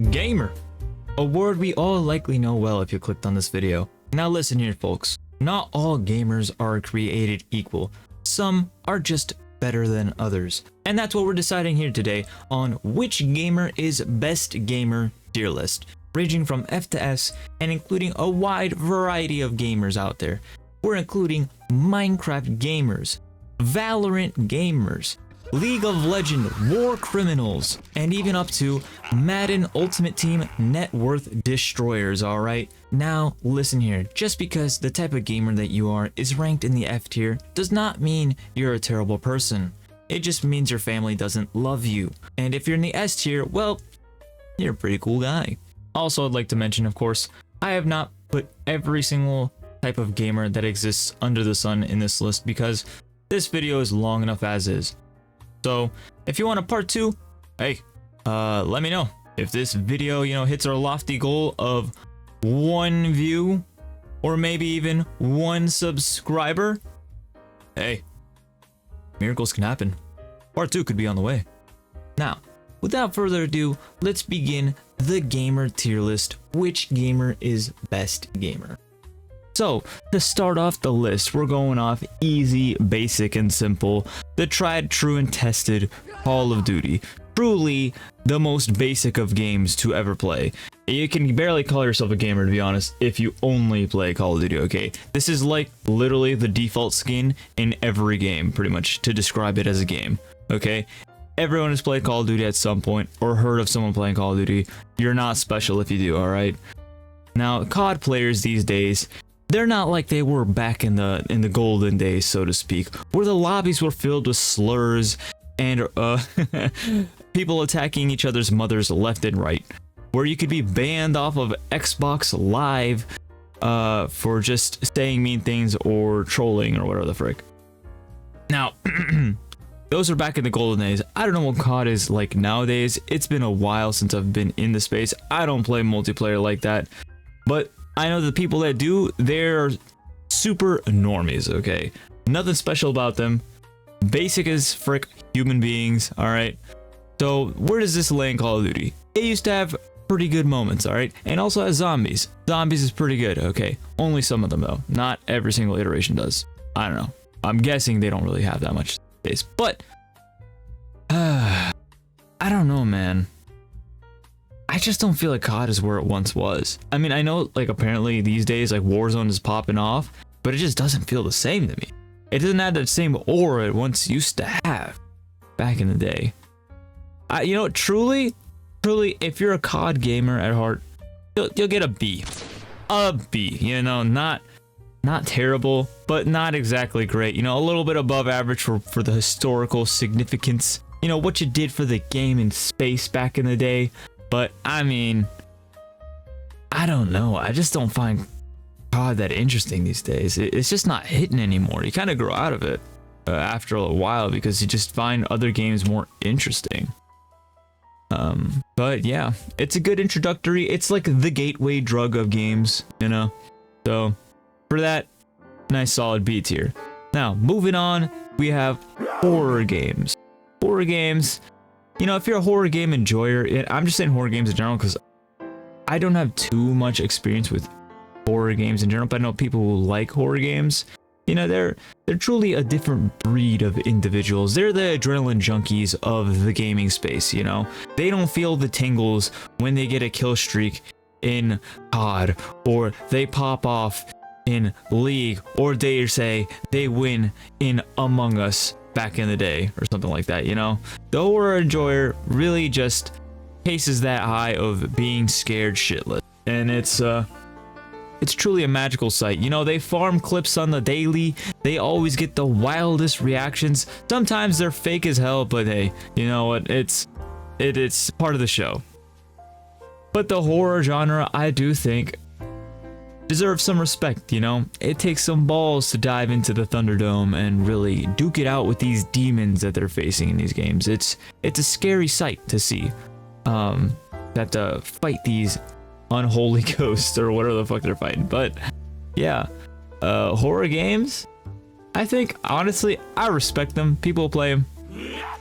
Gamer, a word we all likely know well if you clicked on this video. Now listen here folks, not all gamers are created equal. Some are just better than others. And that's what we're deciding here today on which gamer is best gamer tier list, ranging from F to S and including a wide variety of gamers out there. We're including Minecraft gamers, Valorant gamers, League of Legends war criminals, and even up to Madden Ultimate Team net worth destroyers, alright? Now listen here, just because the type of gamer that you are is ranked in the F tier does not mean you're a terrible person. It just means your family doesn't love you. And if you're in the S tier, well, you're a pretty cool guy. Also, I'd like to mention, of course, I have not put every single type of gamer that exists under the sun in this list because this video is long enough as is. So if you want a part 2, hey, let me know. If this video, hits our lofty goal of 1 view or maybe even 1 subscriber, hey, miracles can happen. Part 2 could be on the way. Now, without further ado, let's begin the gamer tier list. Which gamer is best gamer? So, to start off the list, we're going off easy, basic, and simple. The tried, true, and tested Call of Duty. Truly the most basic of games to ever play. You can barely call yourself a gamer, to be honest, if you only play Call of Duty, okay? This is like literally the default skin in every game, pretty much, to describe it as a game, okay? Everyone has played Call of Duty at some point, or heard of someone playing Call of Duty. You're not special if you do, alright? Now, COD players these days, they're not like they were back in the golden days, so to speak, where the lobbies were filled with slurs and people attacking each other's mothers left and right, where you could be banned off of Xbox Live for just saying mean things or trolling or whatever the frick. Now, those are back in the golden days. I don't know what COD is like nowadays. It's been a while since I've been in the space. I don't play multiplayer like that, but I know the people that do, they're super normies, okay? Nothing special about them. Basic as frick human beings, alright? So, where does this lay in Call of Duty? It used to have pretty good moments, alright? And also has zombies. Zombies is pretty good, okay? Only some of them, though. Not every single iteration does. I don't know. I'm guessing they don't really have that much space. But, I don't know, man. I just don't feel like COD is where it once was. I mean, I know, like, apparently these days, like, Warzone is popping off, but it just doesn't feel the same to me. It doesn't have that same aura it once used to have back in the day. Truly, if you're a COD gamer at heart, you'll get a B. A B, not terrible, but not exactly great. A little bit above average for the historical significance. What you did for the game in space back in the day. But, I mean, I don't know. I just don't find COD that interesting these days. It's just not hitting anymore. You kind of grow out of it after a while because you just find other games more interesting. But yeah, it's a good introductory. It's like the gateway drug of games, So, for that, nice solid B tier. Now, moving on, we have horror games. Horror games. If you're a horror game enjoyer, I'm just saying horror games in general because I don't have too much experience with horror games in general, but I know people who like horror games. They're truly a different breed of individuals. They're the adrenaline junkies of the gaming space, They don't feel the tingles when they get a kill streak in COD, or they pop off in League, or they say they win in Among Us back in the day or something like that. The horror enjoyer really just cases that high of being scared shitless, and it's truly a magical sight. They farm clips on the daily. They always get the wildest reactions. Sometimes they're fake as hell, but hey, you know what, it's part of the show. But the horror genre, I do think, deserves some respect. It takes some balls to dive into the Thunderdome and really duke it out with these demons that they're facing in these games. It's a scary sight to see. Have to fight these unholy ghosts or whatever the fuck they're fighting. But yeah, horror games, I think honestly I respect them. People play them.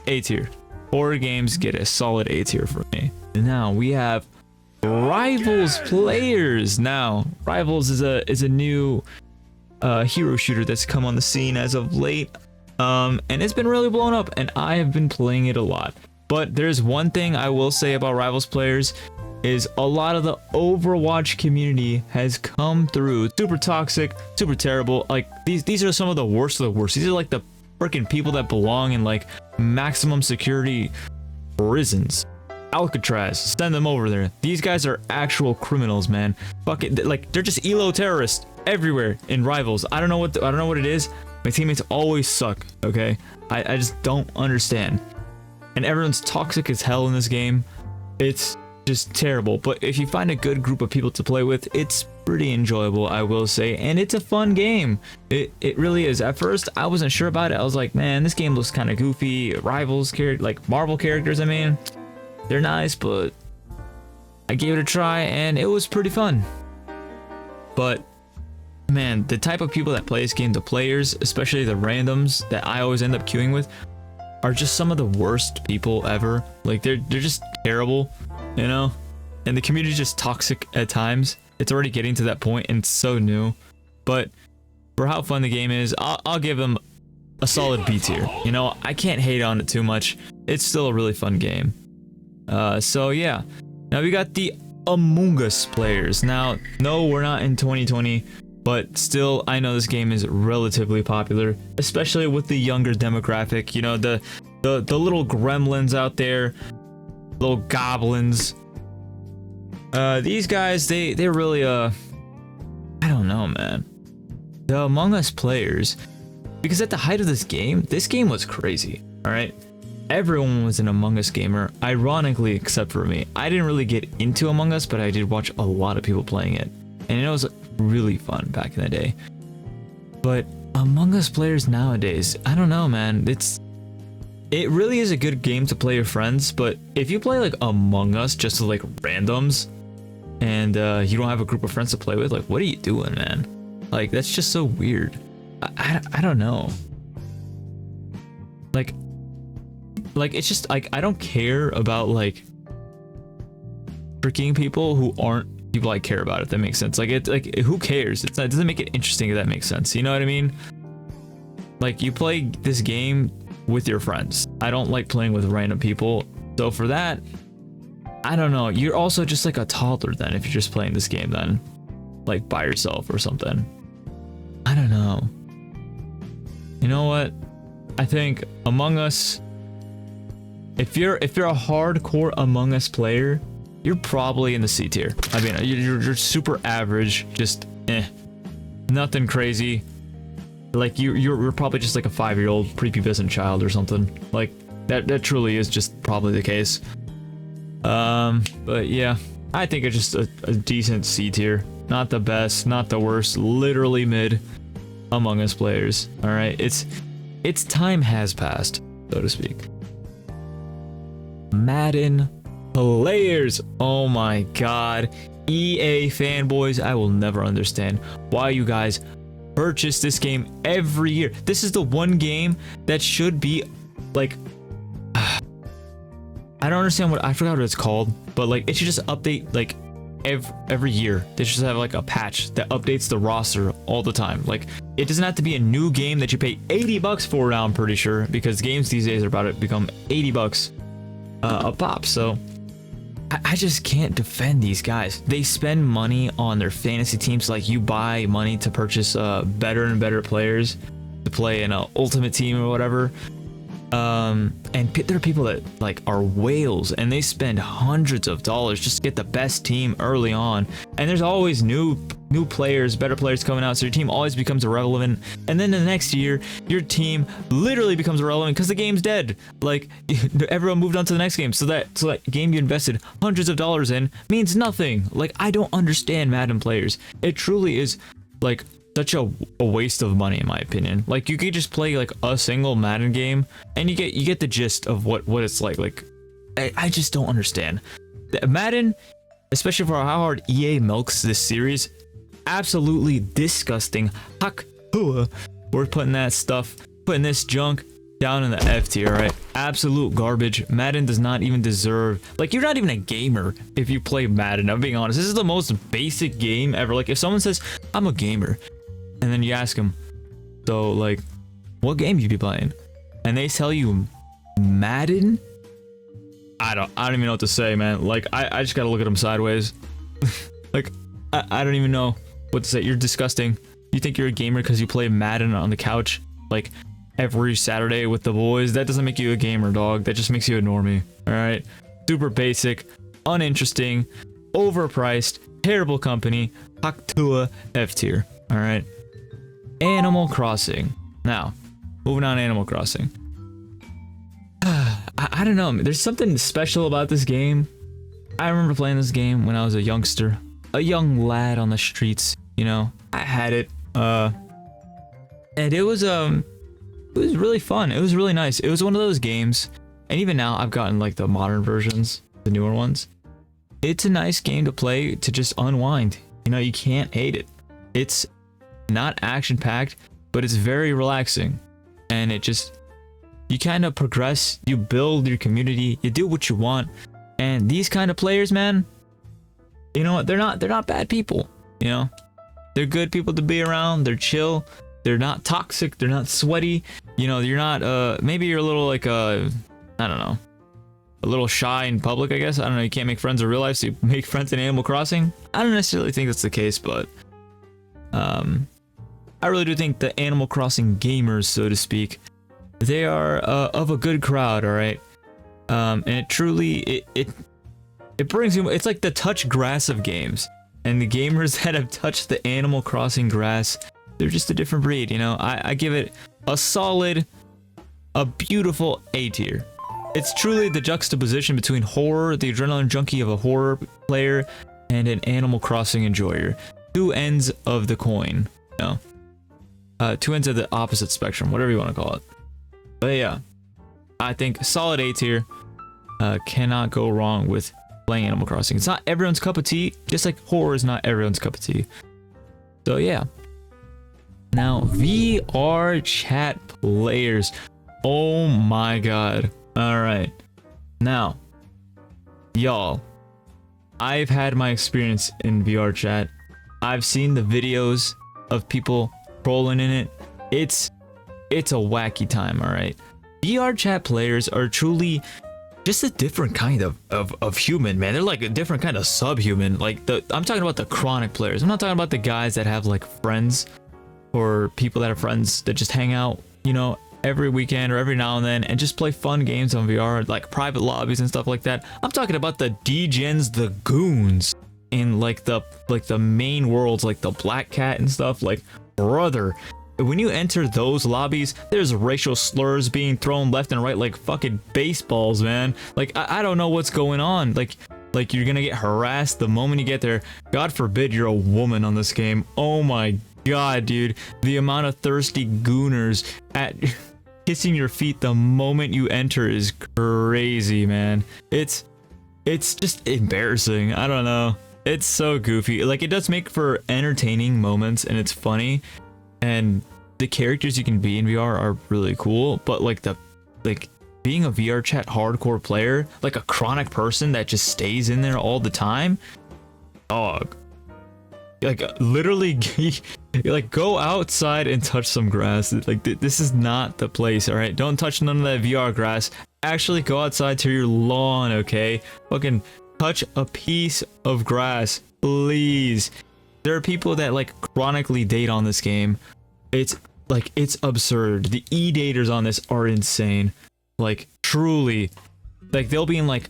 A tier. Horror games get a solid A tier for me. And now we have Rivals players. Now, Rivals is a new hero shooter that's come on the scene as of late, and it's been really blown up, and I have been playing it a lot. But there's one thing I will say about Rivals players is a lot of the Overwatch community has come through super toxic, super terrible. Like these are some of the worst of the worst. These are like the freaking people that belong in like maximum security prisons. Alcatraz, send them over there. These guys are actual criminals, man. Fuck it, like they're just elo terrorists everywhere in Rivals. I don't know what it is. My teammates always suck. Okay, I just don't understand. And everyone's toxic as hell in this game. It's just terrible. But if you find a good group of people to play with, it's pretty enjoyable, I will say, and it's a fun game. It really is. At first, I wasn't sure about it. I was like, man, this game looks kind of goofy. Rivals character, like Marvel characters. I mean, they're nice, but I gave it a try, and it was pretty fun. But man, the type of people that play this game, the players, especially the randoms that I always end up queuing with, are just some of the worst people ever. Like they're just terrible, you know? And the community is just toxic at times. It's already getting to that point, and it's so new. But for how fun the game is, I'll give them a solid B tier. You know, I can't hate on it too much. It's still a really fun game. So yeah. Now we got the Among Us players. Now, no, we're not in 2020. But still, I know this game is relatively popular, especially with the younger demographic. You know, the little gremlins out there, little goblins. These guys, they're really I don't know, man. The Among Us players, because at the height of this game was crazy. All right, everyone was an Among Us gamer, ironically, except for me. I didn't really get into Among Us, but I did watch a lot of people playing it, and it was really fun back in the day. But Among Us players nowadays, I don't know, man. It really is a good game to play with friends, but if you play like Among Us just with like randoms and you don't have a group of friends to play with, like what are you doing, man? Like that's just so weird. I don't know. Like it's just like I don't care about like tricking people who aren't people I care about, if that makes sense. Like who cares? It doesn't make it interesting, if that makes sense. You know what I mean? Like you play this game with your friends. I don't like playing with random people. So for that, I don't know. You're also just like a toddler then if you're just playing this game then, like by yourself or something. I don't know. You know what? I think Among Us, if you're a hardcore Among Us player, you're probably in the C tier. I mean, you're super average, just nothing crazy. Like you're probably just like a 5-year-old prepubescent child or something. Like that truly is just probably the case. But yeah, I think it's just a decent C tier. Not the best, not the worst, literally mid Among Us players. All right, its time has passed, so to speak. Madden players, oh my god, EA fanboys, I will never understand why you guys purchase this game every year. This is the one game that should be like I don't understand I forgot what it's called, but like it should just update like every year. They should have like a patch that updates the roster all the time. Like it doesn't have to be a new game that you pay $80 for now, I'm pretty sure, because games these days are about to become $80 a pop. So I just can't defend these guys. They spend money on their fantasy teams. Like you buy money to purchase better and better players to play in an ultimate team or whatever. And there are people that like are whales and they spend hundreds of dollars just to get the best team early on. And there's always new players, better players coming out, so your team always becomes irrelevant. And then the next year, your team literally becomes irrelevant because the game's dead. Like everyone moved on to the next game, so that game you invested hundreds of dollars in means nothing. Like I don't understand Madden players. It truly is like such a waste of money in my opinion. Like you could just play like a single Madden game and you get the gist of what it's like. Like I just don't understand. Madden, especially for how hard EA milks this series, absolutely disgusting. We're putting this junk down in the F tier, right? Absolute garbage. Madden does not even deserve, like, you're not even a gamer if you play Madden. I'm being honest. This is the most basic game ever. Like, if someone says, I'm a gamer, and then you ask them, so, like, what game you be playing? And they tell you Madden? I don't even know what to say, man. Like, I just gotta look at them sideways. Like, I don't even know what to say. You're disgusting. You think you're a gamer because you play Madden on the couch, like, every Saturday with the boys? That doesn't make you a gamer, dog. That just makes you a normie. All right, super basic, uninteresting, overpriced, terrible company. Haktua F tier. All right. Animal Crossing. Now, moving on to Animal Crossing. I don't know. There's something special about this game. I remember playing this game when I was a youngster, a young lad on the streets. You know, I had it, and it was really fun. It was really nice. It was one of those games, and even now I've gotten like the modern versions, the newer ones. It's a nice game to play to just unwind. You know, you can't hate it. It's not action packed, but it's very relaxing, and it just, you kind of progress, you build your community, you do what you want, and these kind of players, man, you know what? They're not bad people. You know, they're good people to be around. They're chill. They're not toxic. They're not sweaty. You know, you're not, maybe you're a little like, I don't know, a little shy in public, I guess. I don't know. You can't make friends in real life, so you make friends in Animal Crossing. I don't necessarily think that's the case, but, I really do think the Animal Crossing gamers, so to speak, they are, of a good crowd, all right? And it truly, it brings you, it's like the touch grass of games. And the gamers that have touched the Animal Crossing grass, they're just a different breed, you know? I give it a solid, a beautiful A tier. It's truly the juxtaposition between horror, the adrenaline junkie of a horror player, and an Animal Crossing enjoyer. Two ends of the coin, you know? Two ends of the opposite spectrum, whatever you want to call it. But yeah, I think solid A tier. Cannot go wrong with playing Animal Crossing. It's not everyone's cup of tea, just like horror is not everyone's cup of tea. So yeah. Now, VR chat players. Oh my god. Alright. Now, y'all, I've had my experience in VR chat. I've seen the videos of people trolling in it. It's a wacky time, alright? VR chat players are truly just a different kind of human, man. They're like a different kind of subhuman. Like, I'm talking about the chronic players. I'm not talking about the guys that have like friends or people that have friends that just hang out, you know, every weekend or every now and then and just play fun games on VR, like private lobbies and stuff like that. I'm talking about the degens, the goons in like the main worlds, like the Black Cat and stuff. Like, brother, when you enter those lobbies, there's racial slurs being thrown left and right like fucking baseballs, man. Like, I don't know what's going on. Like you're gonna get harassed the moment you get there. God forbid you're a woman on this game. Oh my god, dude. The amount of thirsty gooners at kissing your feet the moment you enter is crazy, man. It's just embarrassing. I don't know. It's so goofy. Like, it does make for entertaining moments and it's funny. And the characters you can be in VR are really cool, but like being a VR chat hardcore player, like a chronic person that just stays in there all the time, dog. Like, literally, like, go outside and touch some grass. Like, this is not the place, all right? Don't touch none of that VR grass. Actually, go outside to your lawn, okay? Fucking touch a piece of grass, please. There are people that like chronically date on this game. It's like, it's absurd. The e-daters on this are insane. Like, truly. Like, they'll be in like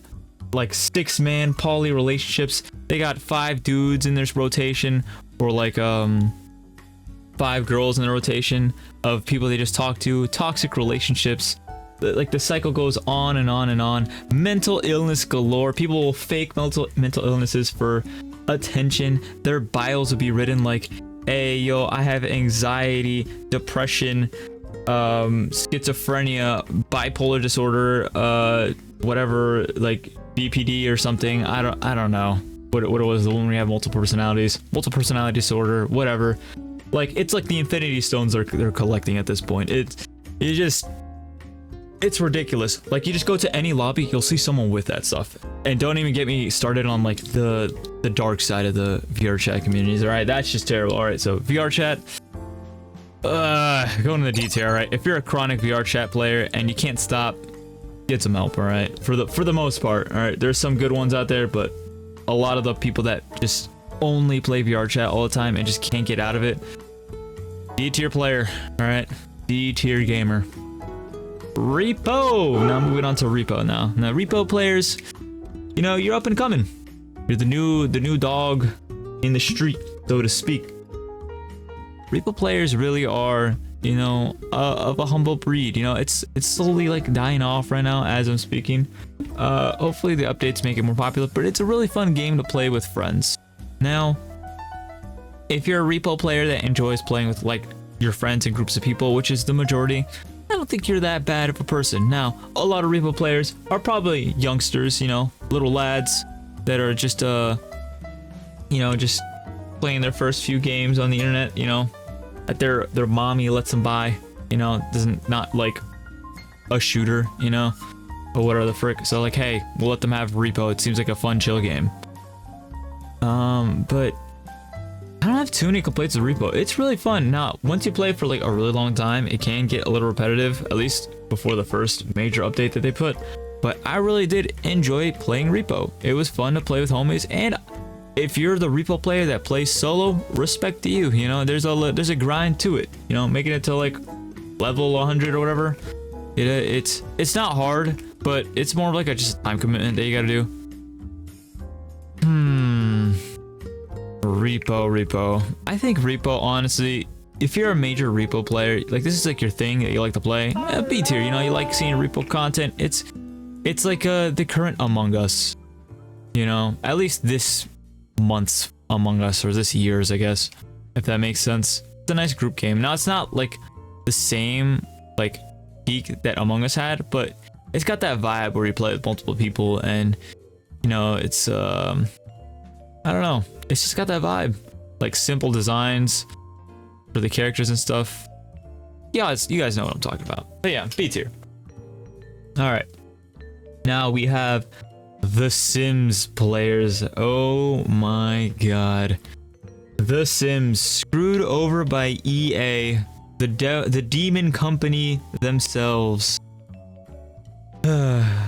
6-man poly relationships. They got 5 dudes in their rotation, or like 5 girls in the rotation of people they just talk to. Toxic relationships. Like, the cycle goes on and on and on. Mental illness galore. People will fake mental illnesses for attention. Their bios will be written like, hey, yo, I have anxiety, depression, schizophrenia, bipolar disorder, whatever, like BPD or something. I don't know what it was, the one where you have multiple personality disorder, whatever. Like, it's like the Infinity Stones they're collecting at this point. it's ridiculous. Like, you just go to any lobby, you'll see someone with that stuff. And don't even get me started on like the dark side of the VR chat communities. All right, that's just terrible. All right, so VR chat. Go into the detail. All right, if you're a chronic VR chat player and you can't stop, get some help. All right, for the most part. All right, there's some good ones out there, but a lot of the people that just only play VR chat all the time and just can't get out of it. D tier player. All right, D tier gamer. Repo. Now moving on to Repo now. Now Repo players, you know, you're up and coming. You're the new dog in the street, so to speak. Repo players really are, you know, of a humble breed. You know, it's slowly like dying off right now as I'm speaking. Hopefully the updates make it more popular, but it's a really fun game to play with friends. Now, if you're a Repo player that enjoys playing with like your friends and groups of people, which is the majority, I don't think you're that bad of a person. Now, a lot of Repo players are probably youngsters, you know, little lads that are just, you know, just playing their first few games on the internet, you know, that their mommy lets them buy, you know, not like a shooter, you know, or whatever the frick. So like, hey, we'll let them have Repo. It seems like a fun, chill game. But I don't have too many complaints with Repo. It's really fun. Now, once you play for like a really long time, it can get a little repetitive, at least before the first major update that they put. But I really did enjoy playing Repo. It was fun to play with homies, and if you're the Repo player that plays solo, respect to you. You know, there's a grind to it. You know, making it to like level 100 or whatever. It's not hard, but it's more of like a just time commitment that you gotta do. Repo. I think Repo, honestly, if you're a major Repo player, like this is like your thing that you like to play, B tier, you know, you like seeing Repo content. It's like the current Among Us, you know, at least this month's Among Us, or this year's, I guess, if that makes sense. It's a nice group game. Now, it's not like the same like peak that Among Us had, but it's got that vibe where you play with multiple people, and you know, it's I don't know, it's just got that vibe, like simple designs for the characters and stuff. Yeah, you guys know what I'm talking about. But yeah, B tier. All right, now we have The Sims players. Oh my god, The Sims, screwed over by EA, the demon company themselves. I'm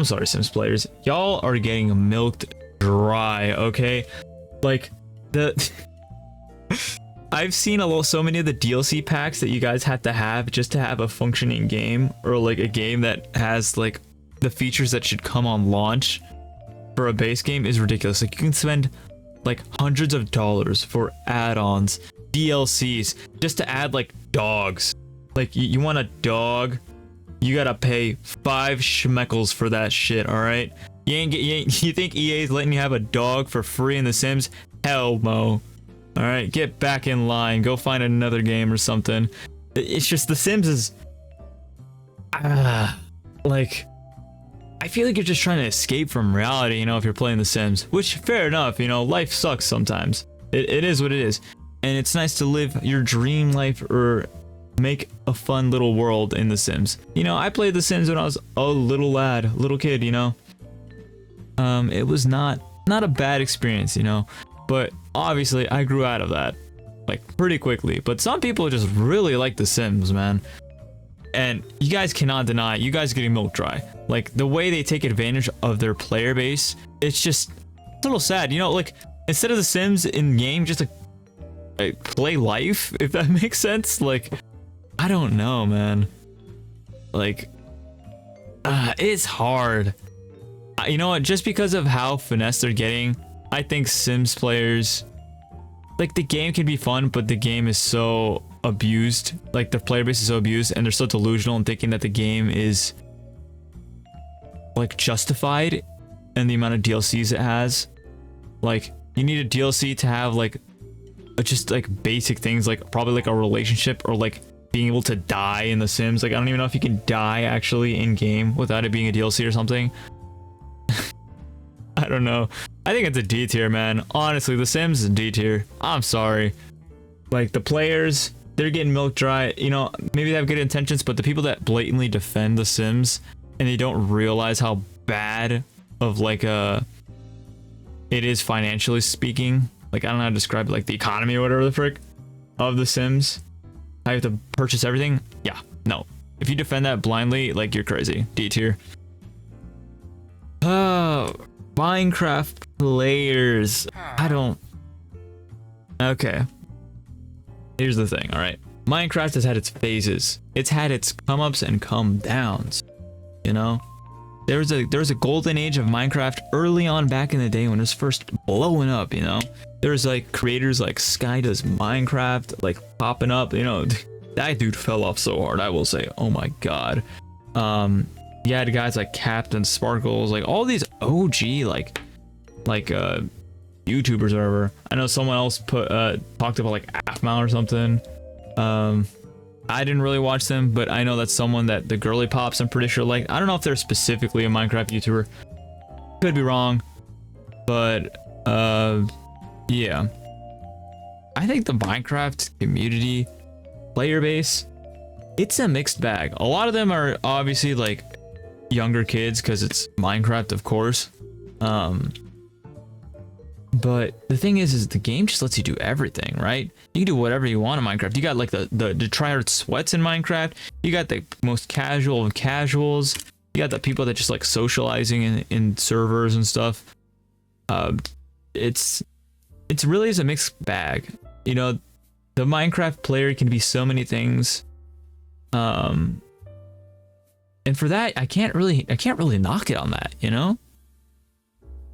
sorry, Sims players, y'all are getting milked dry, okay? Like I've seen so many of the DLC packs that you guys have just to have a functioning game, or like a game that has like the features that should come on launch for a base game, is ridiculous. Like, you can spend like hundreds of dollars for add-ons, DLCs, just to add like dogs. Like, you want a dog, you gotta pay 5 schmeckles for that shit, all right? You think EA's letting you have a dog for free in The Sims? Hell no. All right, get back in line. Go find another game or something. It's just The Sims is like, I feel like you're just trying to escape from reality, you know, if you're playing The Sims, which, fair enough, you know, life sucks sometimes. It is what it is. And it's nice to live your dream life, or make a fun little world in The Sims. You know, I played The Sims when I was a little kid, you know. It was not a bad experience, you know, but obviously I grew out of that like pretty quickly. But some people just really like The Sims, man. And you guys cannot deny it. You guys are getting milk dry. Like, the way they take advantage of their player base, it's just a little sad. You know, like, instead of The Sims in game, just like play life, if that makes sense. Like, I don't know, man. Like, it's hard. You know what? Just because of how finesse they're getting, I think Sims players, like, the game can be fun, but the game is so abused. Like, the player base is so abused, and they're so delusional in thinking that the game is like justified in the amount of DLCs it has. Like, you need a DLC to have like just like basic things, like probably like a relationship, or like being able to die in The Sims. Like, I don't even know if you can die actually in game without it being a DLC or something. I don't know. I think it's a D tier, man. Honestly, The Sims is a D tier. I'm sorry. Like, the players, they're getting milk dry. You know, maybe they have good intentions, but the people that blatantly defend The Sims and they don't realize how bad of like it is financially speaking. Like, I don't know how to describe it, like the economy or whatever the frick of The Sims. I have to purchase everything. Yeah, no. If you defend that blindly, like, you're crazy. D tier. Minecraft players. I don't. Okay. Here's the thing, alright? Minecraft has had its phases. It's had its come-ups and come-downs. You know? There was a golden age of Minecraft early on back in the day when it was first blowing up, you know? There's like creators like Sky Does Minecraft, like popping up, you know? That dude fell off so hard, I will say. Oh my god. You had guys like Captain Sparkles, like all these OG like YouTubers or whatever. I know someone else talked about like Afmal or something. I didn't really watch them, but I know that's someone that the girly pops, I'm pretty sure, like, I don't know if they're specifically a Minecraft YouTuber. Could be wrong. But yeah. I think the Minecraft community player base, it's a mixed bag. A lot of them are obviously like younger kids because it's Minecraft, of course. But the thing is the game just lets you do everything, right? You can do whatever you want in Minecraft. You got like the tryhard sweats in Minecraft. You got the most casual of casuals. You got the people that just like socializing in servers and stuff. It's really is a mixed bag. You know, the Minecraft player can be so many things. And for that, I can't really knock it on that, you know?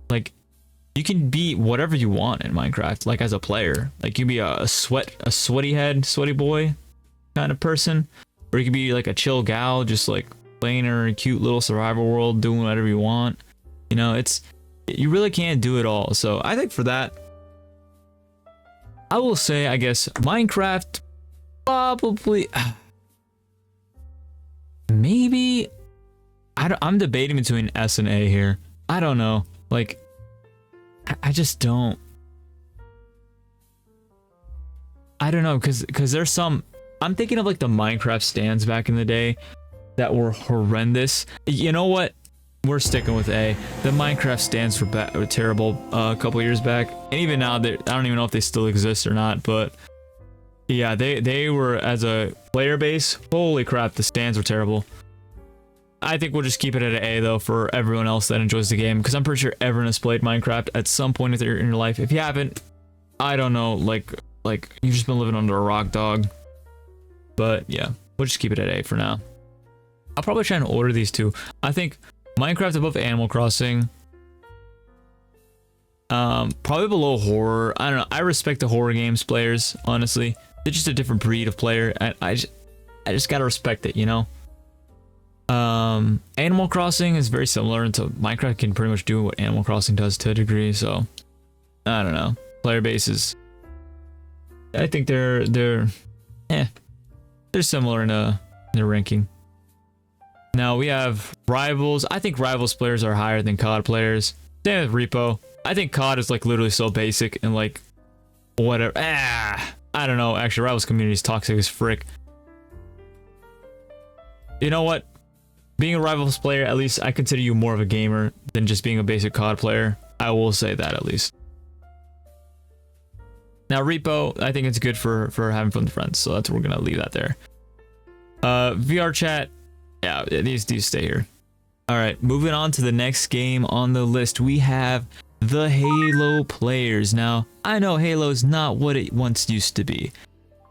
Like, you can be whatever you want in Minecraft, like as a player. Like, you can be a sweaty boy kind of person, or you could be like a chill gal, just like playing her cute little survival world, doing whatever you want. You know, you really can't do it all. So I think for that, I will say, I guess Minecraft probably, maybe. I'm debating between S and A here. I don't know. Like, I just don't. I don't know, because there's some. I'm thinking of like the Minecraft stands back in the day that were horrendous. You know what? We're sticking with A. The Minecraft stands were terrible a couple years back, and even now, I don't even know if they still exist or not. But yeah, they were, as a player base. Holy crap, the stands were terrible. I think we'll just keep it at an A though for everyone else that enjoys the game, because I'm pretty sure everyone has played Minecraft at some point in your life. If you haven't, I don't know, like you've just been living under a rock, dog. But yeah, we'll just keep it at A for now. I'll probably try and order these two. I think Minecraft above Animal Crossing. Probably below horror. I don't know. I respect the horror games players, honestly. They're just a different breed of player. I just gotta respect it, you know? Animal Crossing is very similar, and so Minecraft can pretty much do what Animal Crossing does to a degree, so I don't know. Player bases, I think they're similar in their ranking. Now we have Rivals. I think Rivals players are higher than COD players. Same with Repo. I think COD is like literally so basic and like whatever. I don't know. Actually, Rivals community is toxic as frick. You know what? Being a Rivals player, at least I consider you more of a gamer than just being a basic COD player. I will say that, at least. Now Repo, I think it's good for having fun with friends, so that's, we're gonna leave that there. VR chat, yeah, these stay here. All right, moving on to the next game on the list, we have the Halo players. Now I know Halo's not what it once used to be,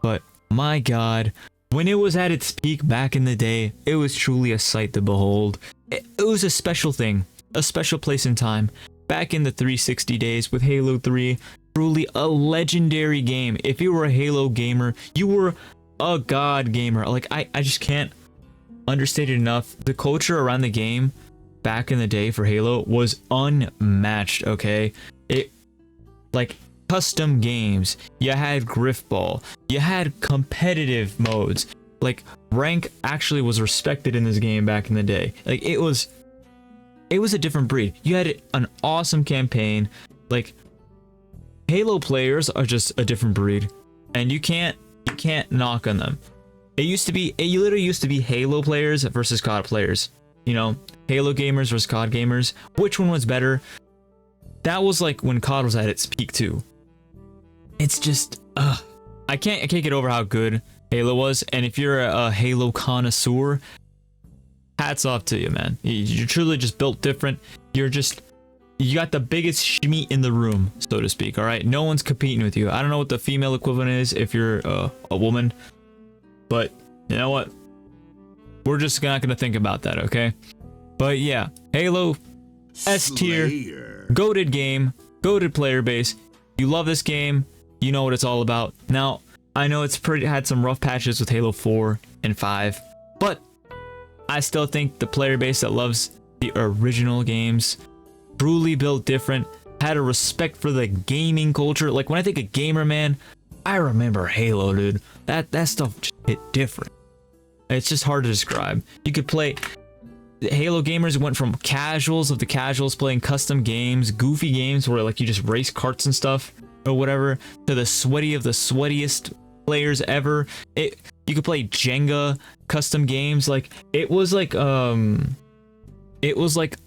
but my god, when it was at its peak back in the day, it was truly a sight to behold. It was a special thing, a special place in time. Back in the 360 days with Halo 3, truly a legendary game. If you were a Halo gamer, you were a god gamer. Like, I just can't understate it enough. The culture around the game back in the day for Halo was unmatched, okay? It, like, custom games, you had Griffball, you had competitive modes, like rank actually was respected in this game back in the day. Like, it was a different breed. You had an awesome campaign. Like, Halo players are just a different breed, and you can't can't knock on them. It literally used to be Halo players versus COD players. You know, Halo gamers versus COD gamers. Which one was better? That was like when COD was at its peak too. It's just, I can't get over how good Halo was. And if you're a Halo connoisseur, hats off to you, man. You're truly just built different. You got the biggest schmeat in the room, so to speak. All right, no one's competing with you. I don't know what the female equivalent is if you're a woman, but you know what? We're just not gonna think about that, okay? But yeah, Halo, S tier, goated game, goated player base. You love this game, you know what it's all about. Now, I know it's had some rough patches with Halo 4 and 5, but I still think the player base that loves the original games, truly built different, had a respect for the gaming culture. Like when I think of gamer, man, I remember Halo, dude. That stuff just hit different. It's just hard to describe. You could play. The Halo gamers went from casuals of the casuals playing custom games, goofy games where like you just race carts and stuff or whatever, to the sweaty of the sweatiest players ever. You could play Jenga custom games. Like it was like a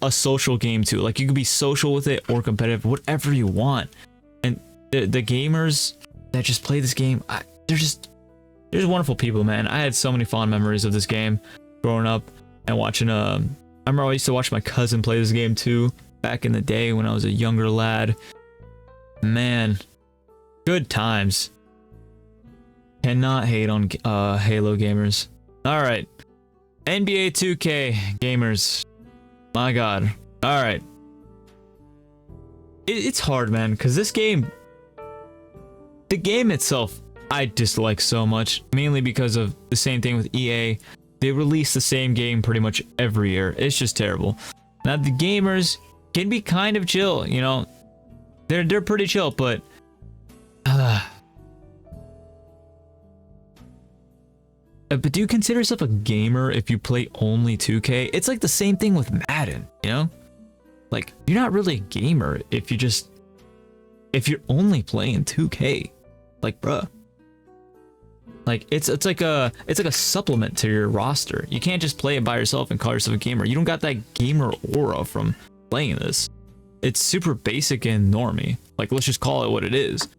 social game too. Like you could be social with it or competitive, whatever you want. And the gamers that just play this game, they're just wonderful people, man. I had so many fond memories of this game growing up and watching. I remember I used to watch my cousin play this game too back in the day when I was a younger lad. Man, good times. Cannot hate on Halo gamers. All right, NBA 2K gamers. My God. All right. It's hard, man, because this game, the game itself, I dislike so much, mainly because of the same thing with EA. They release the same game pretty much every year. It's just terrible. Now the gamers can be kind of chill, you know. They're pretty chill, but do you consider yourself a gamer if you play only 2K? It's like the same thing with Madden, you know? Like you're not really a gamer if you're only playing 2K. Like, bruh. Like it's like a supplement to your roster. You can't just play it by yourself and call yourself a gamer. You don't got that gamer aura from playing this. It's super basic and normie. Like let's just call it what it is.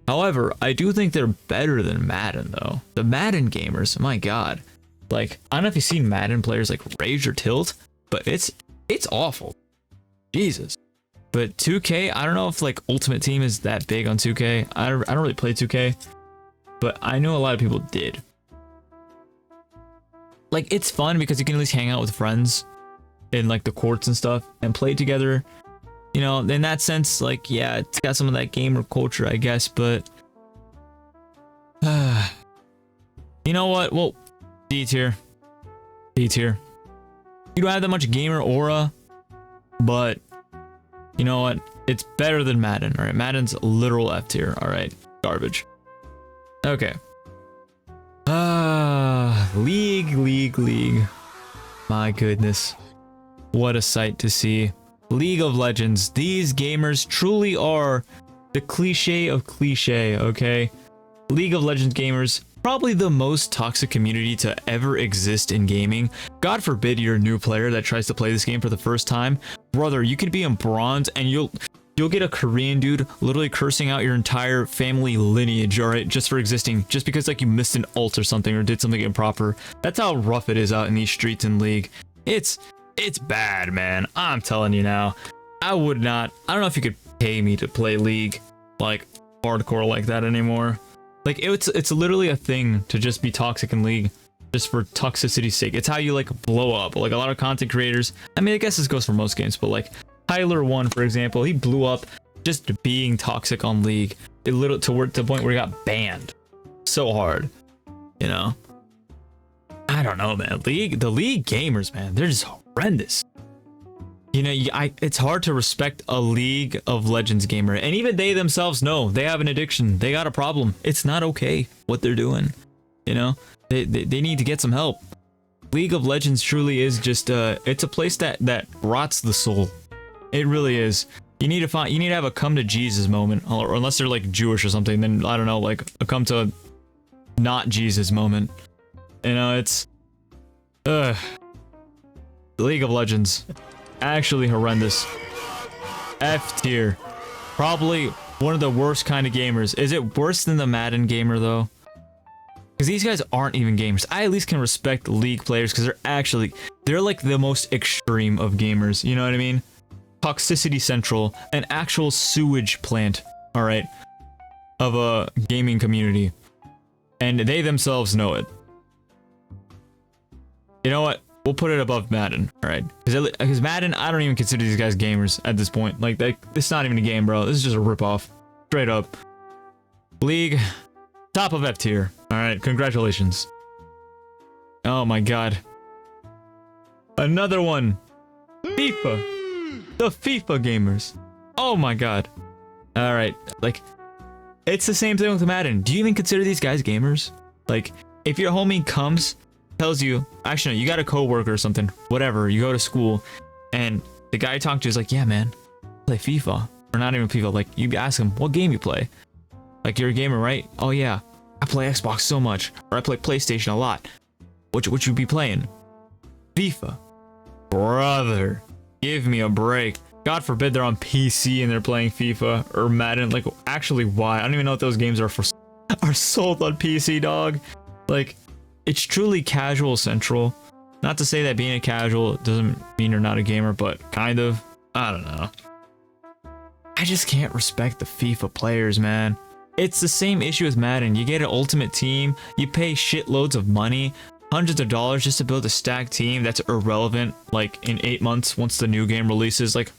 However, I do think they're better than Madden though. The Madden gamers, my God. Like I don't know if you've seen Madden players like rage or tilt, but it's awful. Jesus. But 2K, I don't know if like Ultimate Team is that big on 2K. I don't really play 2K. But I know a lot of people did. Like, it's fun because you can at least hang out with friends in, like, the courts and stuff and play together. You know, in that sense, like, yeah, it's got some of that gamer culture, I guess, but... you know what? Well, D tier. D tier. You don't have that much gamer aura, but... you know what? It's better than Madden, alright? Madden's literal F tier, alright? Garbage. Okay. League. My goodness. What a sight to see. League of Legends. These gamers truly are the cliche of cliche, okay? League of Legends gamers, probably the most toxic community to ever exist in gaming. God forbid you're a new player that tries to play this game for the first time. Brother, you could be in bronze and you'll get a Korean dude literally cursing out your entire family lineage, alright, just for existing, just because like you missed an ult or something or did something improper. That's how rough it is out in these streets in League. It's bad, man. I'm telling you now. I don't know if you could pay me to play League like hardcore like that anymore. Like it's literally a thing to just be toxic in League just for toxicity's sake. It's how you like blow up. Like a lot of content creators, I mean, I guess this goes for most games, but like Tyler 1, for example, he blew up just being toxic on League. It literally to the point where he got banned so hard, you know. I don't know, man. The League gamers, man, they're just horrendous. You know, it's hard to respect a League of Legends gamer, and even they themselves know they have an addiction. They got a problem. It's not okay what they're doing. You know, they need to get some help. League of Legends truly is just it's a place that rots the soul. It really is. You need to have a come to Jesus moment, or unless they're like Jewish or something, then I don't know, like a come to not Jesus moment. You know, it's League of Legends, actually horrendous. F tier. Probably one of the worst kind of gamers. Is it worse than the Madden gamer though? Because these guys aren't even gamers. I at least can respect League players because they're like the most extreme of gamers. You know what I mean? Toxicity Central, an actual sewage plant, all right, of a gaming community. And they themselves know it. You know what? We'll put it above Madden, all right? Because Madden, I don't even consider these guys gamers at this point. Like, it's not even a game, bro. This is just a ripoff. Straight up. League, top of F tier. All right, congratulations. Oh my god. Another one. FIFA. The FIFA gamers. Oh my god. All right, like, it's the same thing with Madden. Do you even consider these guys gamers? Like, if your homie tells you, actually no, you got a coworker or something, whatever, you go to school, and the guy you talk to is like, yeah man, I play FIFA. Or not even FIFA, like, you ask him, what game you play? Like, you're a gamer, right? Oh yeah, I play Xbox so much, or I play PlayStation a lot. What you be playing? FIFA. Brother, give me a break. God forbid they're on PC and they're playing FIFA or Madden. Like, actually, why? I don't even know what those games are sold on PC, dog. Like, it's truly casual central. Not to say that being a casual doesn't mean you're not a gamer, but kind of. I don't know. I just can't respect the FIFA players, man. It's the same issue as Madden. You get an ultimate team, you pay shitloads of money, hundreds of dollars just to build a stacked team that's irrelevant, like, in 8 months once the new game releases. Like,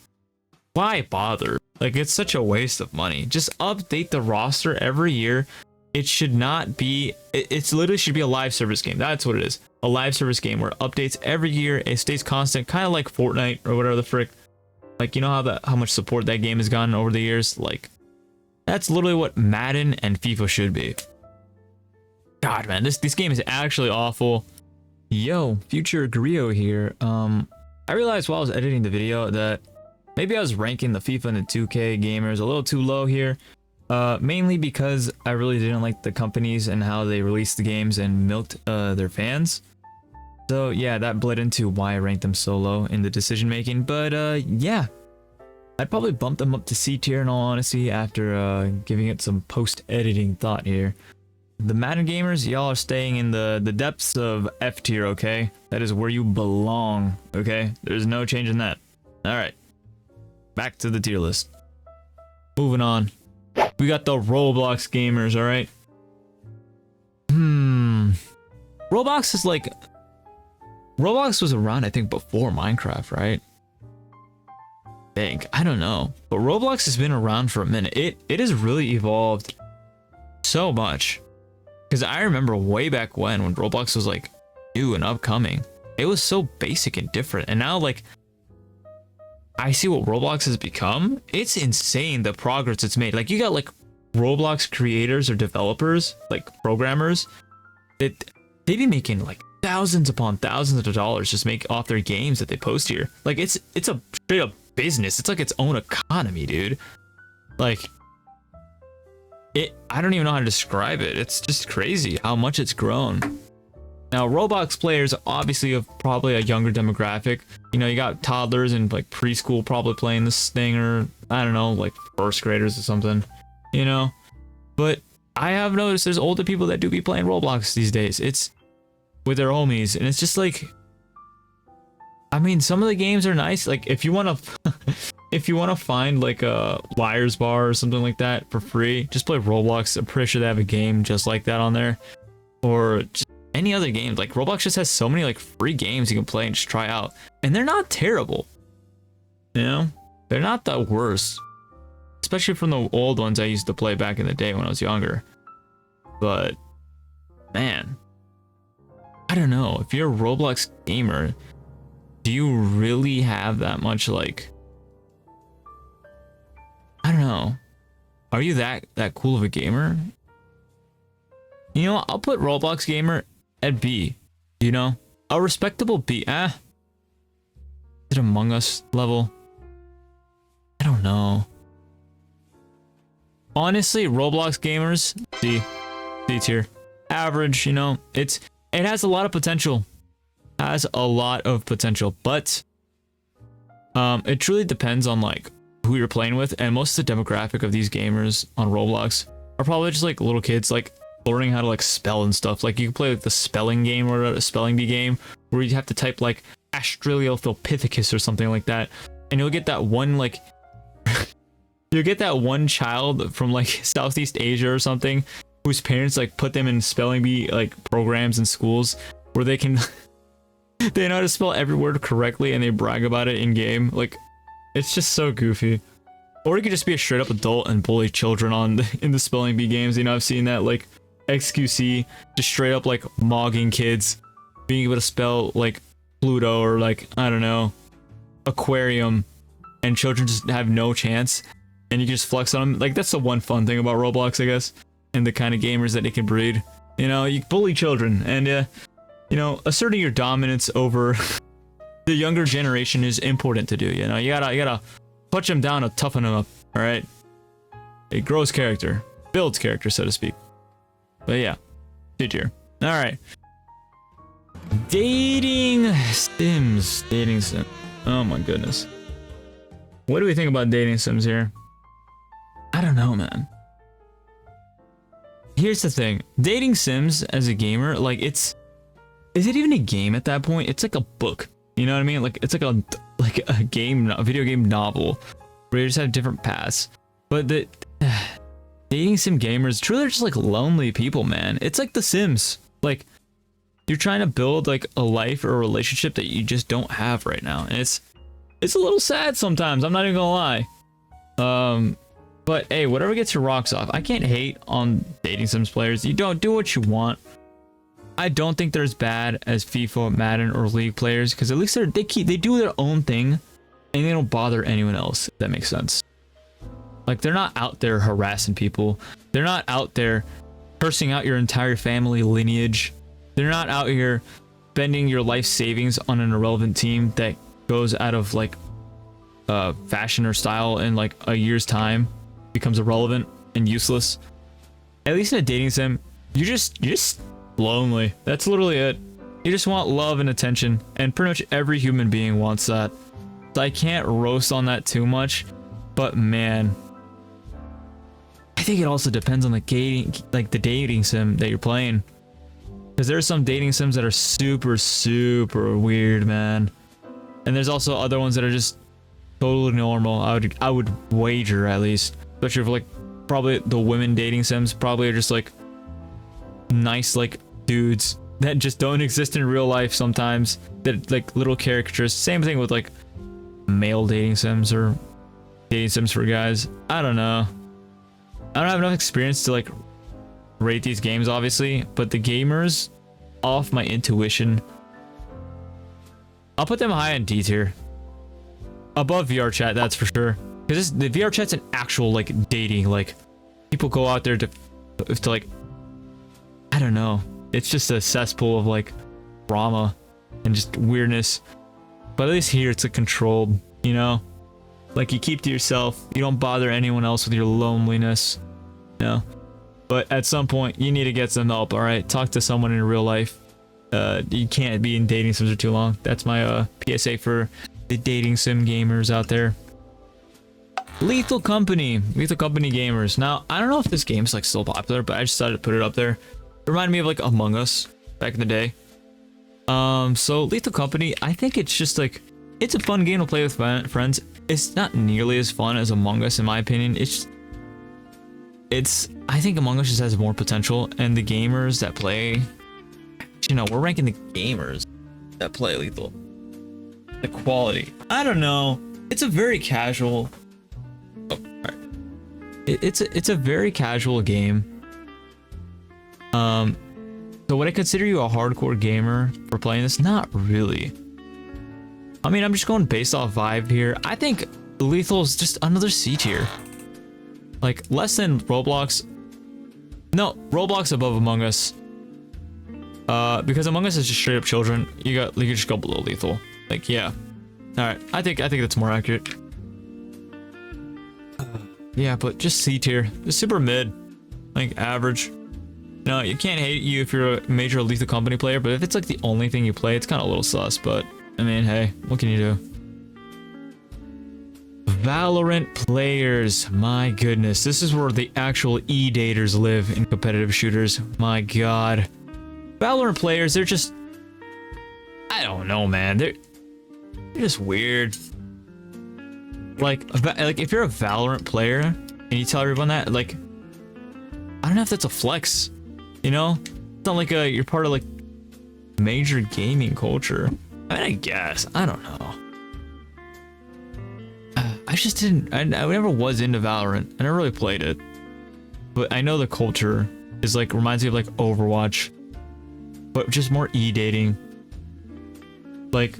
why bother? Like, it's such a waste of money. Just update the roster every year. It should not be, it's literally should be a live service game. That's what it is. A live service game where updates every year, it stays constant, kind of like Fortnite or whatever the frick. Like, you know how much support that game has gotten over the years? Like, that's literally what Madden and FIFA should be. God, man, this game is actually awful. Yo, Future Grio here. I realized while I was editing the video that maybe I was ranking the FIFA and the 2K gamers a little too low here. Mainly because I really didn't like the companies and how they released the games and milked their fans. So yeah, that bled into why I ranked them so low in the decision making. But yeah, I'd probably bump them up to C tier in all honesty after giving it some post-editing thought here. The Madden gamers, y'all are staying in the depths of F tier, okay? That is where you belong, okay? There's no change in that. Alright, back to the tier list. Moving on. We got the Roblox gamers, alright? Roblox is like... Roblox was around, I think, before Minecraft, right? I don't know. But Roblox has been around for a minute. It has really evolved so much. Because I remember way back when Roblox was like new and upcoming. It was so basic and different. And now, like, I see what Roblox has become. It's insane the progress it's made. Like, you got like Roblox creators or developers, like programmers, that they be making like thousands upon thousands of dollars just make off their games that they post here. Like, it's a straight up business. It's like its own economy, dude. Like, I don't even know how to describe it. It's just crazy how much it's grown. Now, Roblox players obviously have probably a younger demographic. You know, you got toddlers and like preschool probably playing this thing, or I don't know, like first graders or something, you know. But I have noticed there's older people that do be playing Roblox these days. It's with their homies, and it's just like, I mean, some of the games are nice. Like, if you want to if you want to find like a Liar's Bar or something like that for free, just play Roblox. I'm pretty sure they have a game just like that on there, or just any other games. Like, Roblox just has so many like free games you can play and just try out, and they're not terrible, you know. They're not the worst, especially from the old ones I used to play back in the day when I was younger. But man, I don't know, if you're a Roblox gamer, do you really have that much, like, I don't know, are you that cool of a gamer? You know, I'll put Roblox gamer at B, you know, a respectable B. Is it Among Us level? I don't know. Honestly, Roblox gamers, C tier. average, you know. It has a lot of potential. Has a lot of potential, but it truly depends on like who you're playing with, and most of the demographic of these gamers on Roblox are probably just like little kids like learning how to like spell and stuff. Like you can play like the spelling game or a spelling bee game where you have to type like Australopithecus or something like that, and you'll get that one like you'll get that one child from like Southeast Asia or something whose parents like put them in spelling bee like programs in schools where they can they know how to spell every word correctly and they brag about it in game. Like it's just so goofy. Or you could just be a straight up adult and bully children in the spelling bee games. You know, I've seen that, like XQC just straight up like mogging kids being able to spell like Pluto or like, I don't know, aquarium, and children just have no chance, and you can just flex on them. Like that's the one fun thing about Roblox, I guess, and the kind of gamers that it can breed. You know, you bully children, and you know, asserting your dominance over the younger generation is important to do. You know, you gotta punch them down to toughen them up. All right, it grows character, builds character, so to speak. But yeah, C-tier. All right, dating sims. Oh my goodness, what do we think about dating sims here? I don't know, man. Here's the thing, dating sims as a gamer, like is it even a game at that point? It's like a book, you know what I mean? Like it's like a game, a video game novel where you just have different paths. But the dating sim gamers truly are just like lonely people, man. It's like The Sims. Like you're trying to build like a life or a relationship that you just don't have right now, and it's a little sad sometimes. I'm not even gonna lie. But hey, whatever gets your rocks off. I can't hate on dating sims players. You don't do what you want. I don't think they're as bad as FIFA, Madden, or League players, because at least they do their own thing and they don't bother anyone else, if that makes sense. Like they're not out there harassing people. They're not out there cursing out your entire family lineage. They're not out here spending your life savings on an irrelevant team that goes out of like fashion or style in like a year's time, becomes irrelevant and useless. At least in a dating sim, you're just lonely. That's literally it. You just want love and attention, and pretty much every human being wants that. So I can't roast on that too much, but man, I think it also depends on the dating sim that you're playing, because there's some dating sims that are super weird, man, and there's also other ones that are just totally normal. I would wager, at least, especially for like probably the women dating sims probably are just like nice like dudes that just don't exist in real life sometimes, that like little caricatures. Same thing with like male dating sims or dating sims for guys. I don't know, I don't have enough experience to like rate these games, obviously, but the gamers, off my intuition, I'll put them high in D tier, above VR chat, that's for sure, because the VR chat's an actual like dating, like people go out there to like, I don't know, it's just a cesspool of like drama and just weirdness. But at least here it's a controlled, you know, like you keep to yourself, you don't bother anyone else with your loneliness, you know. But at some point you need to get some help. All right, talk to someone in real life. You can't be in dating sims for too long. That's my PSA for the dating sim gamers out there. Lethal Company gamers. Now I don't know if this game's like still popular, but I just decided to put it up there. It reminded me of like Among Us back in the day. So Lethal Company, I think it's just like, it's a fun game to play with friends. It's not nearly as fun as Among Us in my opinion. I think Among Us just has more potential, and the gamers that play, you know, we're ranking the gamers that play Lethal, the quality, I don't know, it's a very casual, it's a very casual game. So would I consider you a hardcore gamer for playing this? Not really. I mean, I'm just going based off vibe here. I think Lethal is just another C tier. Like less than Roblox. No, Roblox above Among Us. Because Among Us is just straight up children. You could just go below Lethal. Like, yeah. All right, I think that's more accurate. Yeah, but just C tier, just super mid, like average. No, you can't hate you if you're a major Lethal Company player, but if it's like the only thing you play, it's kind of a little sus, but I mean, hey, what can you do? Valorant players, my goodness, this is where the actual E-daters live in competitive shooters. My god. Valorant players, they're just, I don't know, man, they're just weird. Like if you're a Valorant player and you tell everyone that, like, I don't know if that's a flex, you know? It's not like you're part of like major gaming culture. I mean, I guess, I don't know. I just didn't, I never was into Valorant. I never really played it. But I know the culture is like, reminds me of like Overwatch, but just more E-dating. Like,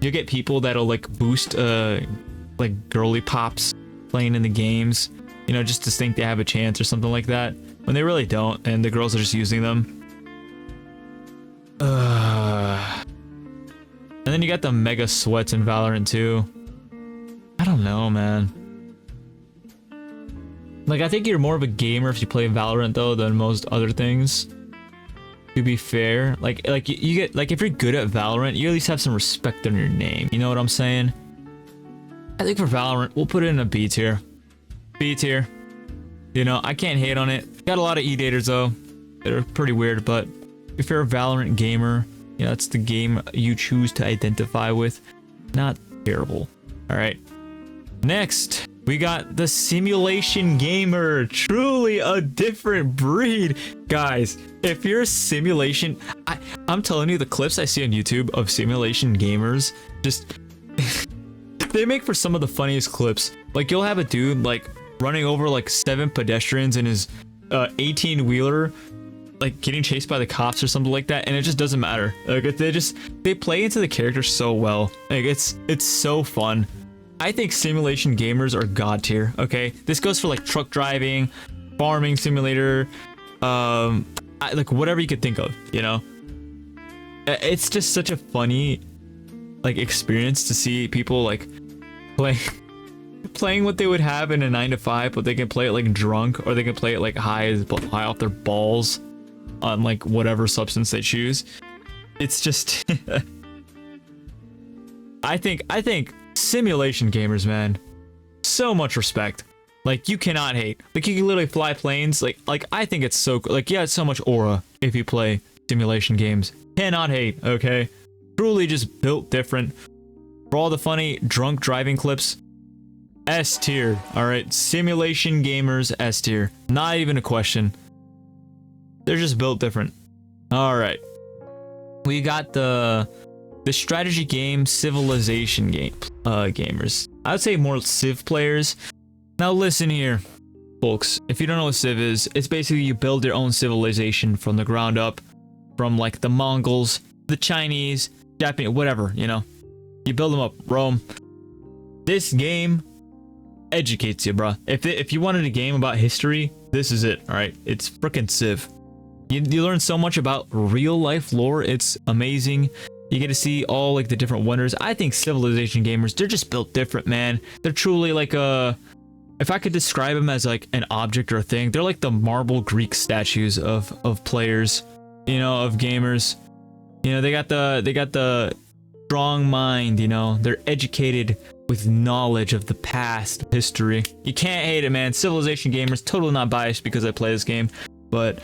you get people that'll like boost like girly pops playing in the games, you know, just to think they have a chance or something like that, when they really don't, and the girls are just using them. And then you got the mega sweats in Valorant too. I don't know, man. Like, I think you're more of a gamer if you play Valorant though than most other things, to be fair. Like you get, like, if you're good at Valorant, you at least have some respect on your name, you know what I'm saying? I think for Valorant, we'll put it in a B tier. B tier. You know, I can't hate on it. Got a lot of E-daters though that are pretty weird, but if you're a Valorant gamer, you know, that's the game you choose to identify with. Not terrible. Alright. Next, we got the simulation gamer. Truly a different breed. Guys, if you're a simulation... I'm telling you, the clips I see on YouTube of simulation gamers, just... they make for some of the funniest clips. Like, you'll have a dude, like, running over, like, 7 pedestrians in his 18-wheeler, like, getting chased by the cops or something like that, and it just doesn't matter. Like, they play into the character so well. Like, it's so fun. I think simulation gamers are god tier, okay? This goes for like truck driving, farming simulator, like whatever you could think of, you know? It's just such a funny like experience to see people like playing what they would have in a 9 to 5, but they can play it like drunk, or they can play it like high off their balls on like whatever substance they choose. It's just I think simulation gamers, man, so much respect. Like, you cannot hate. Like, you can literally fly planes. Like I think it's so, like, yeah, it's so much aura if you play simulation games. Cannot hate, okay? Truly just built different. For all the funny drunk driving clips, S tier. All right, simulation gamers, S tier. Not even a question. They're just built different. All right, we got the strategy game civilization gamers. I would say more Civ players. Now listen here, folks. If you don't know what Civ is, it's basically you build your own civilization from the ground up, from like the Mongols, the Chinese, Japanese, whatever, you know. You build them up, Rome. This game educates you, bruh. If you wanted a game about history, this is it. All right, it's freaking Civ. You learn so much about real life lore. It's amazing. You get to see all like the different wonders. I think civilization gamers, they're just built different, man. They're truly like if I could describe them as like an object or a thing, they're like the marble Greek statues of players, you know, of gamers. You know, they got the strong mind, you know. They're educated with knowledge of the past, history. You can't hate it, man. Civilization gamers, totally not biased because I play this game, but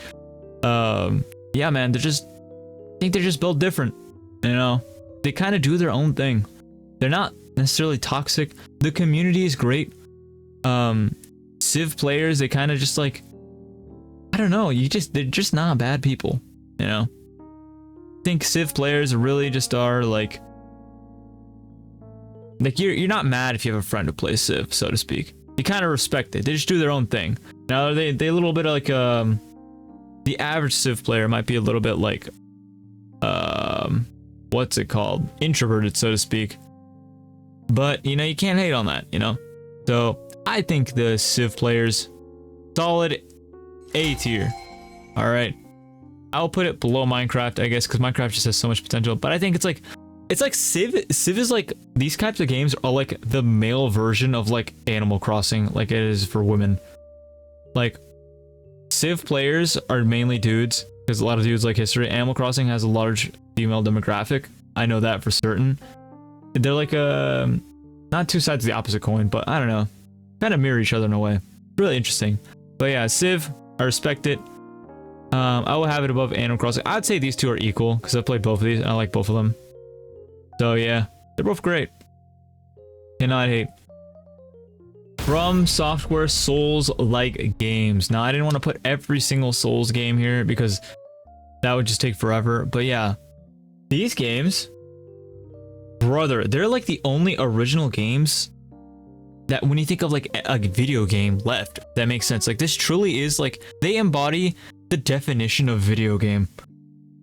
yeah, man, I think they're just built different. You know, they kind of do their own thing. They're not necessarily toxic. The community is great. Civ players, they kind of just like, I don't know, they're just not bad people, you know? I think Civ players really just are like you're not mad if you have a friend who plays Civ, so to speak. You kind of respect it. They just do their own thing. Now they a little bit like the average Civ player might be a little bit like what's it called? Introverted, so to speak. But, you know, you can't hate on that, you know? So, I think the Civ players, solid A tier. Alright. I'll put it below Minecraft, I guess, because Minecraft just has so much potential. But I think it's like Civ is like, these types of games are like the male version of like Animal Crossing, like it is for women. Like, Civ players are mainly dudes because a lot of dudes like history. Animal Crossing has a large female demographic. I know that for certain. They're like not two sides of the opposite coin, but I don't know. Kind of mirror each other in a way. Really interesting. But yeah, Civ, I respect it. I will have it above Animal Crossing. I'd say these two are equal because I've played both of these and I like both of them. So yeah, they're both great. Cannot hate. From Software Souls-like games. Now, I didn't want to put every single Souls game here because that would just take forever. But yeah, these games, brother, they're like the only original games that when you think of like a video game left, that makes sense. Like this truly is like, they embody the definition of video game.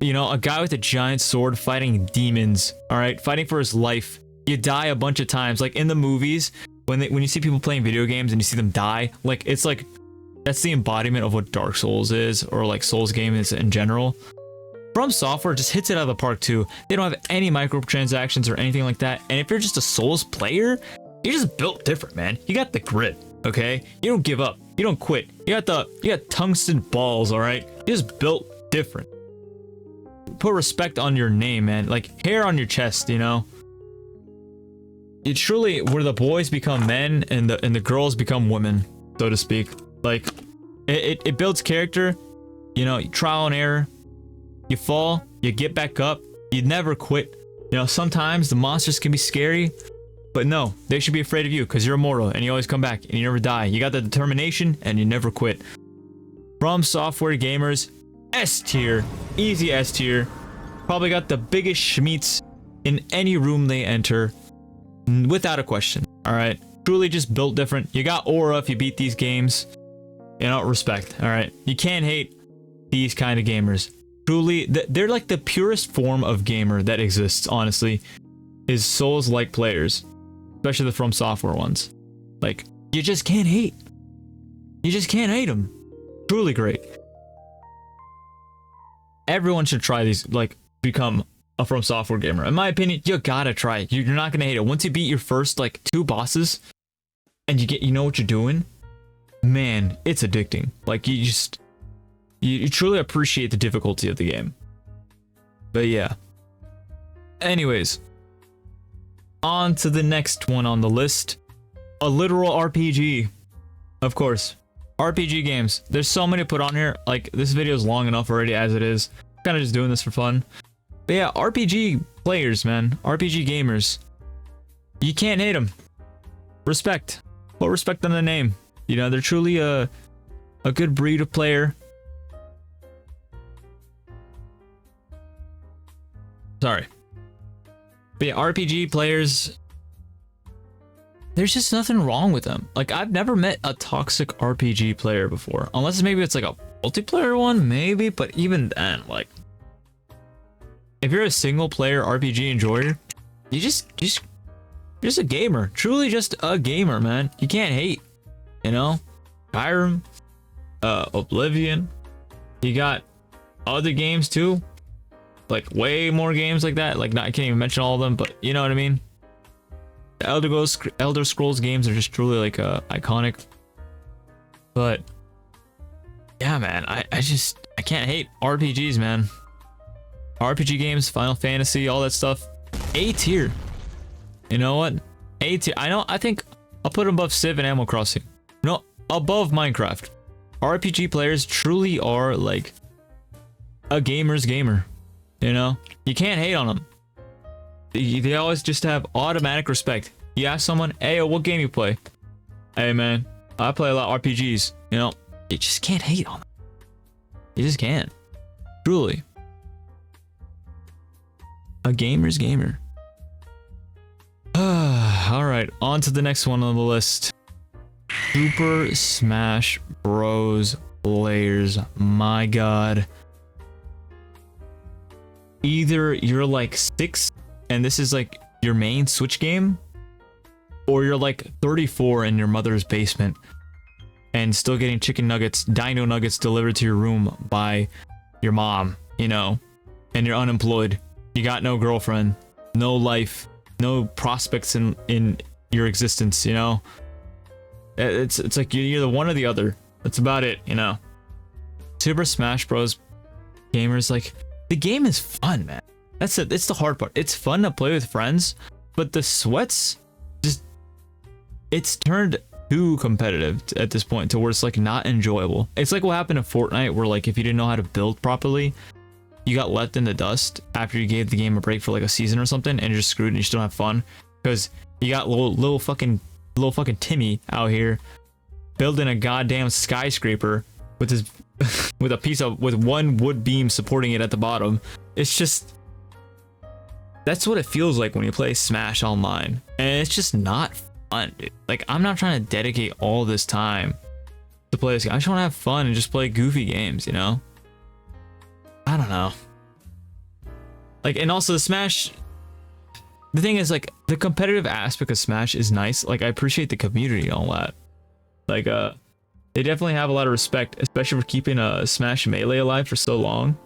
You know, a guy with a giant sword fighting demons, all right, fighting for his life. You die a bunch of times, like in the movies. When you see people playing video games and you see them die, like it's like that's the embodiment of what Dark Souls is, or like Souls game is in general. From Software just hits it out of the park too. They don't have any microtransactions or anything like that. And if you're just a Souls player, you're just built different, man. You got the grit, okay? You don't give up. You don't quit. You got tungsten balls, all right? You're just built different. Put respect on your name, man. Like hair on your chest, you know? It's truly where the boys become men and the girls become women, so to speak. Like it builds character, you know, trial and error. You fall, you get back up, you never quit. You know, sometimes the monsters can be scary, but no, they should be afraid of you because you're immortal and you always come back and you never die. You got the determination and you never quit. From Software gamers, S tier, easy S tier. Probably got the biggest schmeats in any room they enter. Without a question. All right, truly just built different. You got aura if you beat these games. You know, respect. All right, you can't hate these kind of gamers. Truly, they're like the purest form of gamer that exists. Honestly, is Souls-like players, especially the From Software ones. Like you just can't hate. You just can't hate them. Truly great. Everyone should try these. Like become a From Software gamer. In my opinion, you gotta try it. You're not gonna hate it. Once you beat your first like 2 bosses and you know what you're doing, man, it's addicting. Like you truly appreciate the difficulty of the game. But yeah. Anyways, on to the next one on the list. A literal RPG. Of course. RPG games. There's so many to put on here. Like this video is long enough already as it is. I'm kind of just doing this for fun. But yeah, RPG players, man. RPG gamers. You can't hate them. Respect. Put respect on the name. You know, they're truly a good breed of player. Sorry. But yeah, RPG players, there's just nothing wrong with them. Like, I've never met a toxic RPG player before. Unless maybe it's like a multiplayer one, maybe. But even then, like, if you're a single player RPG enjoyer, you're just a gamer. Truly just a gamer, man. You can't hate. You know? Skyrim, Oblivion. You got other games too. Like way more games like that. Like, I can't even mention all of them, but you know what I mean? The Elder Scrolls games are just truly like iconic. But yeah, man, I can't hate RPGs, man. RPG games, Final Fantasy, all that stuff. A tier. You know what? A tier. I think I'll put them above Civ and Animal Crossing. No, above Minecraft. RPG players truly are like a gamer's gamer. You know? You can't hate on them. They always just have automatic respect. You ask someone, hey, what game you play? Hey, man, I play a lot of RPGs. You know? You just can't hate on them. You just can't. Truly. A gamer's gamer. Alright, on to the next one on the list. Super Smash Bros. Players. My god. Either you're like 6 and this is like your main Switch game, or you're like 34 in your mother's basement and still getting chicken nuggets, dino nuggets delivered to your room by your mom, you know, and you're unemployed. You got no girlfriend, no life, no prospects in your existence, you know? It's like you're the one or the other. That's about it, you know? Super Smash Bros. Gamers, like, the game is fun, man. That's it. It's the hard part. It's fun to play with friends, but the sweats just, it's turned too competitive at this point to where it's like not enjoyable. It's like what happened in Fortnite, where like if you didn't know how to build properly, you got left in the dust after you gave the game a break for like a season or something, and you're just screwed and you still don't have fun because you got little fucking Timmy out here building a goddamn skyscraper with his with one wood beam supporting it at the bottom. It's just, that's what it feels like when you play Smash online, and it's just not fun, dude. Like, I'm not trying to dedicate all this time to play this game. I just want to have fun and just play goofy games, you know? I don't know. Like, and also the Smash, the thing is, like, the competitive aspect of Smash is nice. Like, I appreciate the community and all that. Like, they definitely have a lot of respect, especially for keeping Smash Melee alive for so long.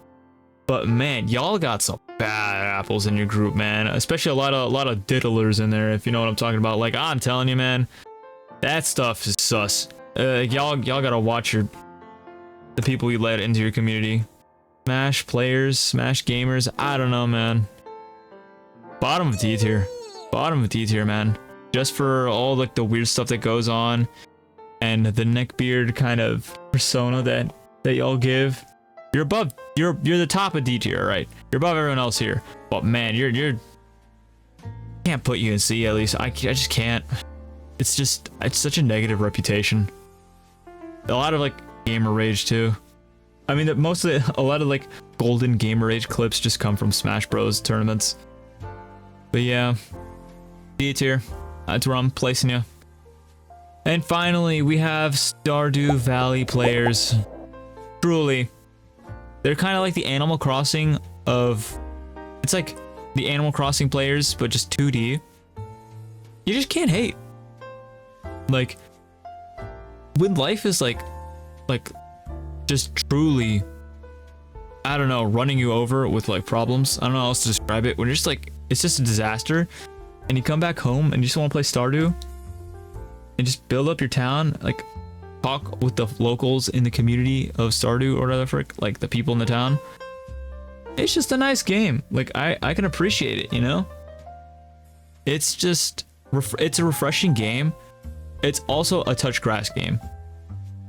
But man, y'all got some bad apples in your group, man. Especially a lot of diddlers in there, if you know what I'm talking about. Like, I'm telling you, man, that stuff is sus. Y'all gotta watch the people you let into your community. Smash players, Smash gamers, I don't know, man. Bottom of D tier. Bottom of D tier, man. Just for all like the weird stuff that goes on and the neckbeard kind of persona that y'all give. You're above, you're the top of D tier, right? You're above everyone else here. But man, you're can't put you in C, at least. I just can't. It's such a negative reputation. A lot of like gamer rage too. I mean, a lot of like golden gamer rage clips just come from Smash Bros tournaments. But yeah, D tier. That's where I'm placing you. And finally, we have Stardew Valley players. Truly, they're kind of like the Animal Crossing of... It's like the Animal Crossing players, but just 2D. You just can't hate. Like, when life is like just truly, I don't know, running you over with like problems. I don't know how else to describe it. When you're just like, it's just a disaster, and you come back home and you just want to play Stardew and just build up your town, like talk with the locals in the community of Stardew or whatever frick, like the people in the town. It's just a nice game. Like, I can appreciate it, you know? It's just, it's a refreshing game. It's also a touch grass game.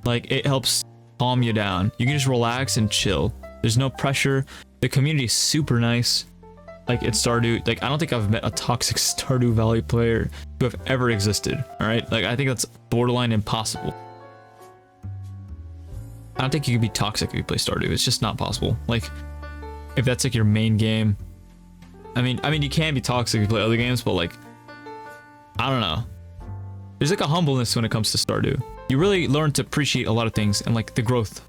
Like, it helps calm you down. You can just relax and chill. There's no pressure. The community is super nice. Like, it's Stardew. Like, I don't think I've met a toxic Stardew Valley player who have ever existed. All right, like, I think that's borderline impossible. I don't think you can be toxic if you play Stardew. It's just not possible. Like, if that's like your main game. I mean, you can be toxic if you play other games, but like, I don't know. There's like a humbleness when it comes to Stardew. You really learn to appreciate a lot of things, and like the growth.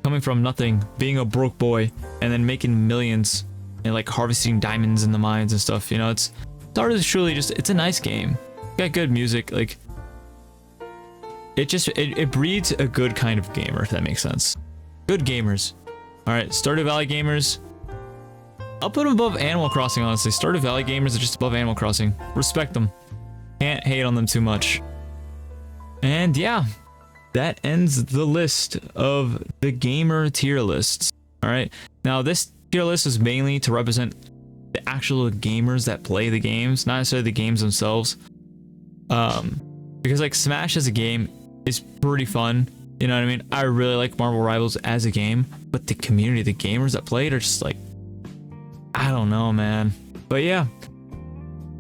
Coming from nothing, being a broke boy, and then making millions, and like harvesting diamonds in the mines and stuff, you know, Stardew is truly just, it's a nice game. Got good music, like, it breeds a good kind of gamer, if that makes sense. Good gamers. Alright, Stardew Valley gamers, I'll put them above Animal Crossing, honestly. Stardew Valley gamers are just above Animal Crossing. Respect them. Can't hate on them too much. And yeah, that ends the list of the gamer tier lists. Alright, now this tier list is mainly to represent the actual gamers that play the games, not necessarily the games themselves. Because like Smash as a game is pretty fun, you know what I mean? I really like Marvel Rivals as a game, but the community, the gamers that play it are just like, I don't know, man. But yeah,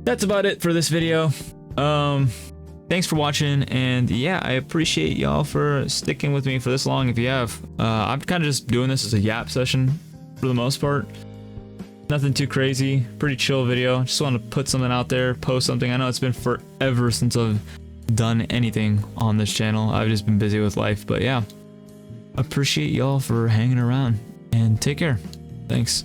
that's about it for this video. Thanks for watching, and yeah, I appreciate y'all for sticking with me for this long. If you have, I'm kind of just doing this as a yap session for the most part. Nothing too crazy, pretty chill video. Just want to put something out there, post something. I know it's been forever since I've done anything on this channel. I've just been busy with life, but yeah, appreciate y'all for hanging around, and take care. Thanks.